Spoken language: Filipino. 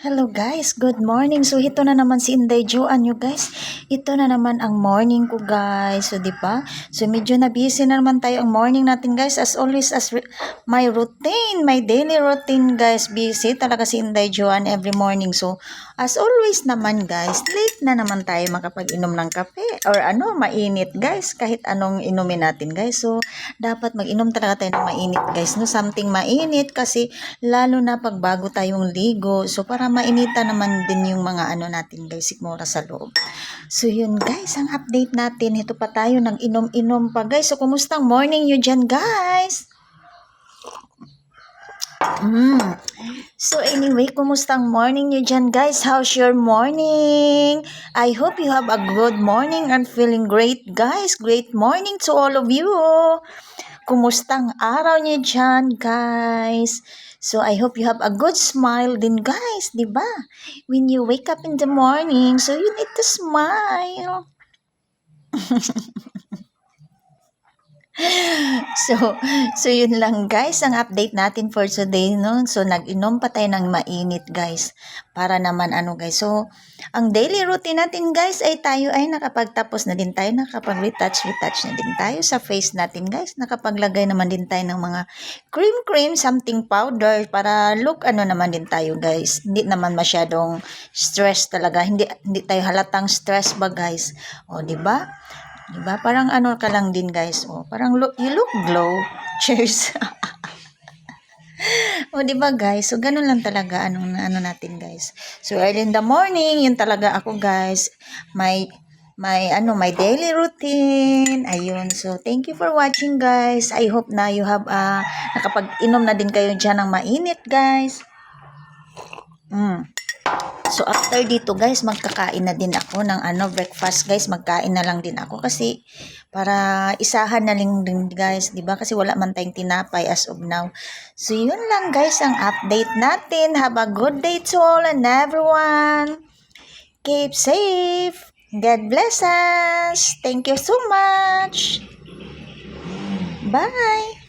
Hello guys, good morning. So ito na naman si Inday Joan nyo guys. Ito na naman ang morning ko guys. So di ba? So medyo na busy na naman tayo ang morning natin guys. As always my routine, my daily routine guys. Busy talaga si Inday Joan every morning. So as always naman guys, late na naman tayo makapag-inom ng kape or mainit guys. Kahit anong inumin natin guys. So dapat mag-inom talaga tayo ng mainit guys. No, something mainit kasi lalo na pag bago tayong ligo. So para mainita naman din yung mga natin guys, sikmura sa loob. So yun guys, ang update natin. Ito pa tayo nang inom-inom pa guys. So kumusta ang morning nyo dyan guys? So anyway, kumusta ang morning nyo dyan guys? How's your morning? I hope you have a good morning and feeling great guys. Great morning to all of you. Kumusta ang araw nyo dyan guys? So I hope you have a good smile din guys, di ba? When you wake up in the morning, so you need to smile. So yun lang guys, ang update natin for today, no? So nag-inom pa tayo ng mainit guys, para naman guys. So ang daily routine natin guys ay tayo ay nakapagtapos na din tayo, nakapag-retouch na din tayo sa face natin guys. Nakapaglagay naman din tayo ng mga cream, something powder para look naman din tayo guys. Hindi naman masyadong stress talaga. Hindi tayo halatang stress ba guys? O di ba? Diba? Parang ka lang din guys. Oh, parang you look glow. Cheers. O diba guys? So ganun lang talaga natin guys. So early in the morning, yun talaga ako guys. My daily routine. Ayun. So thank you for watching guys. I hope na you have nakapag-inom na din kayo diyan ng mainit guys. So after dito guys, magkakain na din ako ng breakfast guys. Magkain na lang din ako kasi para isahan na lang din guys, 'di ba? Kasi wala man tayong tinapay as of now. So yun lang guys ang update natin. Have a good day to all and everyone. Keep safe. God bless us. Thank you so much. Bye.